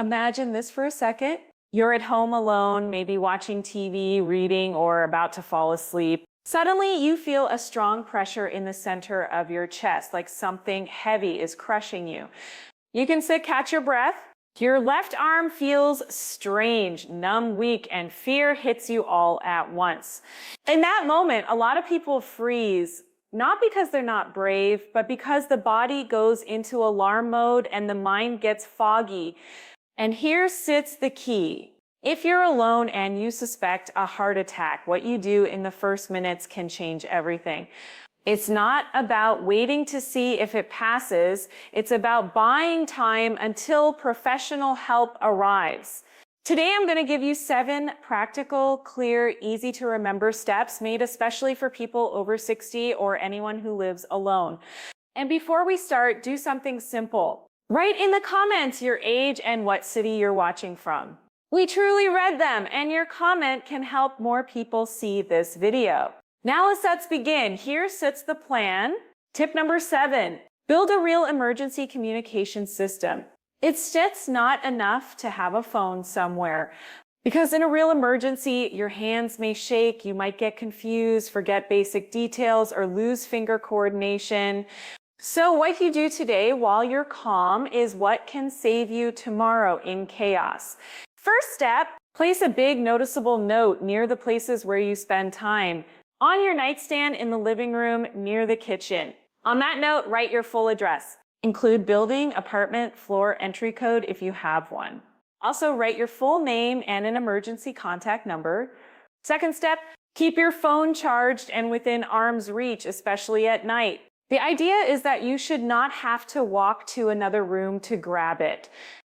Imagine this for a second. You're at home alone, maybe watching TV, reading, or about to fall asleep. Suddenly, you feel a strong pressure in the center of your chest, like something heavy is crushing you. You can sit, catch your breath. Your left arm feels strange, numb, weak, and fear hits you all at once. In that moment, a lot of people freeze, not because they're not brave, but because the body goes into alarm mode and the mind gets foggy. And here sits the key. If you're alone and you suspect a heart attack, what you do in the first minutes can change everything. It's not about waiting to see if it passes. It's about buying time until professional help arrives. Today, I'm going to give you 7 practical, clear, easy to remember steps made especially for people over 60 or anyone who lives alone. And before we start, do something simple. Write in the comments your age and what city you're watching from. We truly read them, and your comment can help more people see this video. Now let's begin. Here sits the plan. Tip number 7, build a real emergency communication system. It's just not enough to have a phone somewhere. Because in a real emergency, your hands may shake, you might get confused, forget basic details, or lose finger coordination. So what you do today while you're calm is what can save you tomorrow in chaos. First step, place a big noticeable note near the places where you spend time. On your nightstand in the living room, near the kitchen. On that note, write your full address. Include building, apartment, floor, entry code if you have one. Also write your full name and an emergency contact number. Second step, keep your phone charged and within arm's reach, especially at night. The idea is that you should not have to walk to another room to grab it.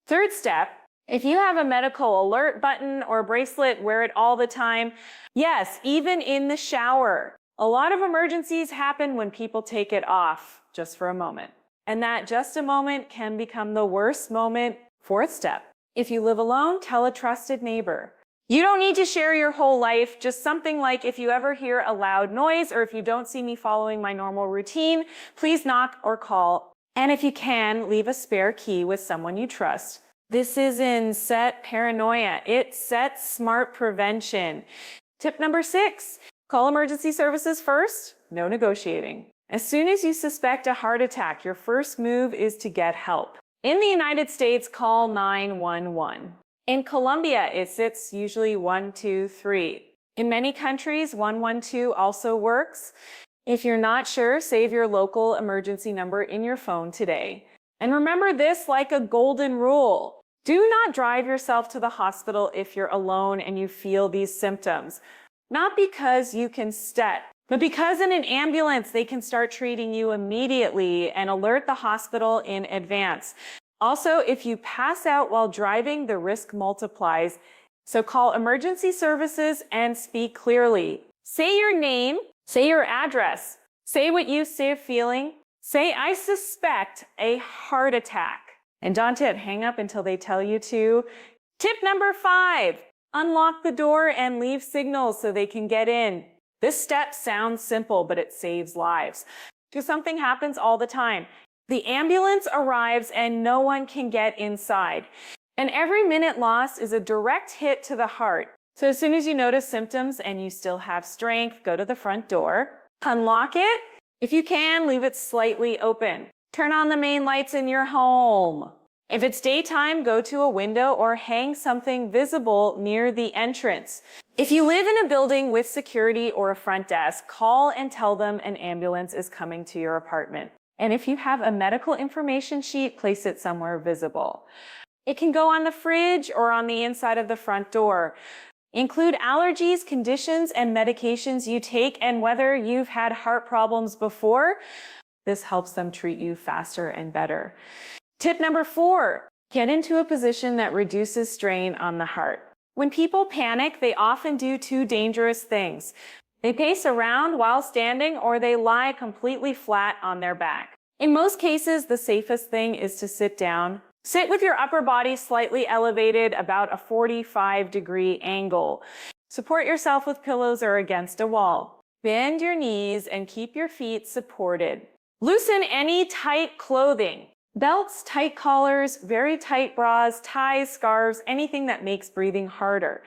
Third step, if you have a medical alert button or bracelet, wear it all the time. Yes, even in the shower. A lot of emergencies happen when people take it off just for a moment. And that just a moment can become the worst moment. Fourth step, if you live alone, tell a trusted neighbor. You don't need to share your whole life, just something like if you ever hear a loud noise or if you don't see me following my normal routine, please knock or call. And if you can, leave a spare key with someone you trust. This isn't set paranoia, it sets smart prevention. Tip number 6, call emergency services first, no negotiating. As soon as you suspect a heart attack, your first move is to get help. In the United States, call 911. In Colombia, it sits usually 123. In many countries, 112 also works. If you're not sure, save your local emergency number in your phone today. And remember this like a golden rule. Do not drive yourself to the hospital if you're alone and you feel these symptoms. Not because you can step, but because in an ambulance, they can start treating you immediately and alert the hospital in advance. Also, if you pass out while driving, the risk multiplies. So call emergency services and speak clearly. Say your name, say your address, say what you say feeling. Say, I suspect a heart attack. And don't hang up until they tell you to. Tip number 5, unlock the door and leave signals so they can get in. This step sounds simple, but it saves lives. Because something happens all the time. The ambulance arrives and no one can get inside. And every minute lost is a direct hit to the heart. So as soon as you notice symptoms and you still have strength, go to the front door, unlock it. If you can, leave it slightly open. Turn on the main lights in your home. If it's daytime, go to a window or hang something visible near the entrance. If you live in a building with security or a front desk, call and tell them an ambulance is coming to your apartment. And if you have a medical information sheet, place it somewhere visible. It can go on the fridge or on the inside of the front door. Include allergies, conditions, and medications you take and whether you've had heart problems before. This helps them treat you faster and better. Tip number 4, get into a position that reduces strain on the heart. When people panic, they often do 2 dangerous things. They pace around while standing or they lie completely flat on their back. In most cases, the safest thing is to sit down. Sit with your upper body slightly elevated, about a 45-degree angle. Support yourself with pillows or against a wall. Bend your knees and keep your feet supported. Loosen any tight clothing. Belts, tight collars, very tight bras, ties, scarves, anything that makes breathing harder.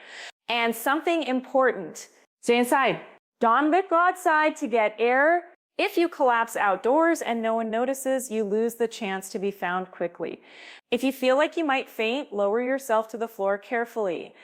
And something important, stay inside. Don't go outside to get air. If you collapse outdoors and no one notices, you lose the chance to be found quickly. If you feel like you might faint, lower yourself to the floor carefully.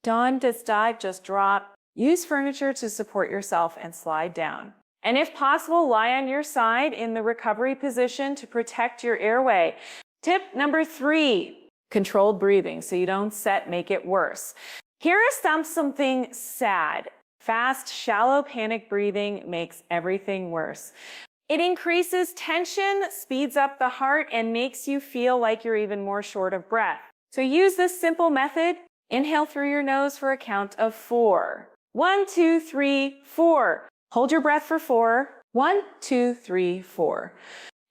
Don't just dive, just drop. Use furniture to support yourself and slide down. And if possible, lie on your side in the recovery position to protect your airway. Tip number 3, controlled breathing so you don't make it worse. Here is something sad. Fast, shallow panic breathing makes everything worse. It increases tension, speeds up the heart, and makes you feel like you're even more short of breath. So use this simple method. Inhale through your nose for a count of 4. 1, 2, 3, 4. Hold your breath for 4. 1, 2, 3, 4.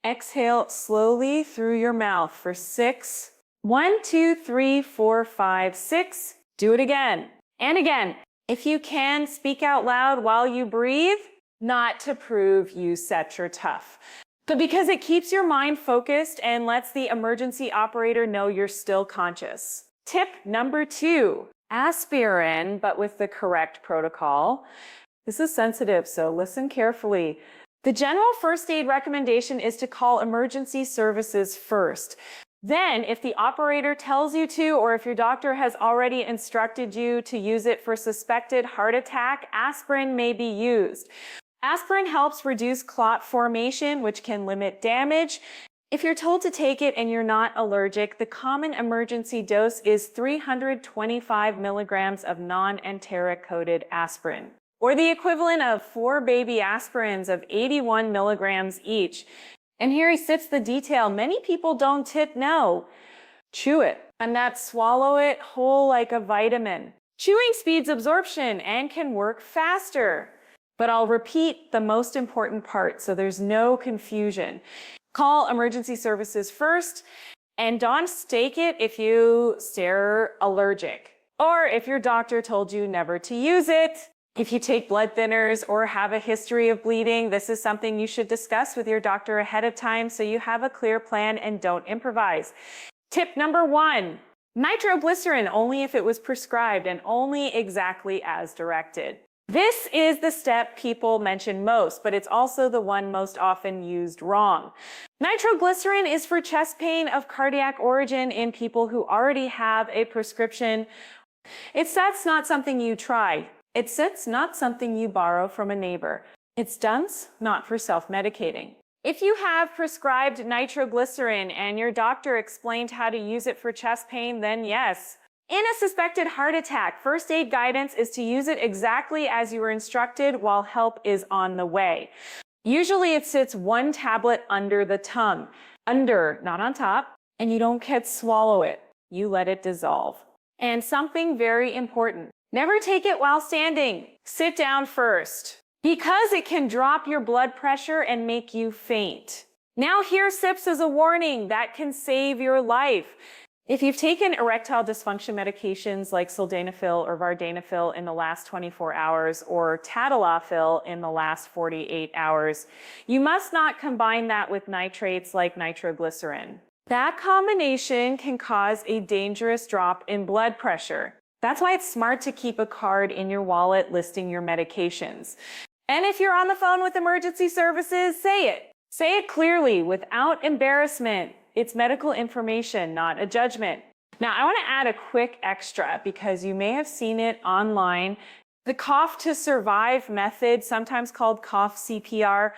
Exhale slowly through your mouth for 6. 1, 2, 3, 4, 5, 6. Do it again and again. If you can, speak out loud while you breathe, not to prove you set you're tough, but because it keeps your mind focused and lets the emergency operator know you're still conscious. Tip number 2, aspirin, but with the correct protocol. This is sensitive, so listen carefully. The general first aid recommendation is to call emergency services first. Then, if the operator tells you to, or if your doctor has already instructed you to use it for suspected heart attack, aspirin may be used. Aspirin helps reduce clot formation, which can limit damage. If you're told to take it and you're not allergic, the common emergency dose is 325 milligrams of non-enteric-coated aspirin, or the equivalent of 4 baby aspirins of 81 milligrams each. And here sits the detail. Many people don't tip no. Chew it, and not swallow it whole like a vitamin. Chewing speeds absorption and can work faster. But I'll repeat the most important part so there's no confusion. Call emergency services first, and don't take it if you're allergic, or if your doctor told you never to use it. If you take blood thinners or have a history of bleeding, this is something you should discuss with your doctor ahead of time so you have a clear plan and don't improvise. Tip number 1, nitroglycerin only if it was prescribed and only exactly as directed. This is the step people mention most, but it's also the one most often used wrong. Nitroglycerin is for chest pain of cardiac origin in people who already have a prescription. That's not something you try. It's not something you borrow from a neighbor. It's done not for self-medicating. If you have prescribed nitroglycerin and your doctor explained how to use it for chest pain, then yes. In a suspected heart attack, first aid guidance is to use it exactly as you were instructed while help is on the way. Usually it sits 1 tablet under the tongue. Under, not on top, and you don't swallow it. You let it dissolve. And something very important. Never take it while standing. Sit down first, because it can drop your blood pressure and make you faint. Now here sips as a warning that can save your life. If you've taken erectile dysfunction medications like sildenafil or vardenafil in the last 24 hours or tadalafil in the last 48 hours, you must not combine that with nitrates like nitroglycerin. That combination can cause a dangerous drop in blood pressure. That's why it's smart to keep a card in your wallet listing your medications. And if you're on the phone with emergency services, say it. Say it clearly without embarrassment. It's medical information, not a judgment. Now, I want to add a quick extra because you may have seen it online. The cough to survive method, sometimes called cough CPR.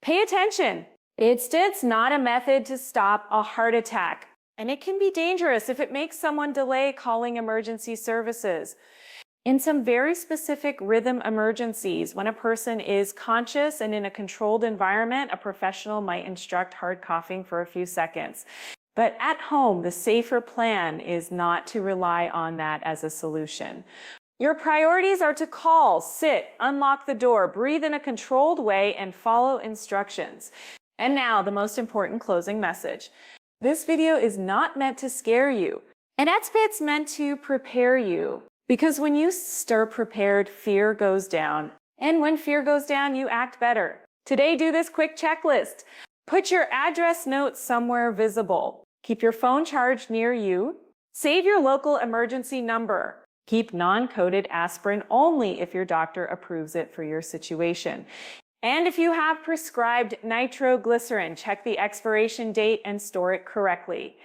Pay attention. It's not a method to stop a heart attack. And it can be dangerous if it makes someone delay calling emergency services. In some very specific rhythm emergencies, when a person is conscious and in a controlled environment, a professional might instruct hard coughing for a few seconds. But at home, the safer plan is not to rely on that as a solution. Your priorities are to call, sit, unlock the door, breathe in a controlled way, and follow instructions. And now, the most important closing message. This video is not meant to scare you, and it's meant to prepare you. Because when you start prepared, fear goes down. And when fear goes down, you act better. Today, do this quick checklist. Put your address note somewhere visible. Keep your phone charged near you. Save your local emergency number. Keep non-coded aspirin only if your doctor approves it for your situation. And if you have prescribed nitroglycerin, check the expiration date and store it correctly.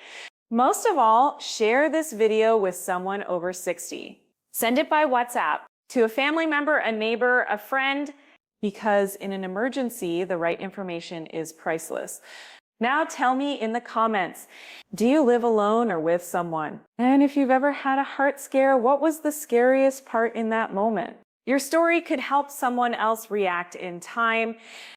Most of all, share this video with someone over 60. Send it by WhatsApp to a family member, a neighbor, a friend, because in an emergency, the right information is priceless. Now tell me in the comments, do you live alone or with someone? And if you've ever had a heart scare, what was the scariest part in that moment? Your story could help someone else react in time.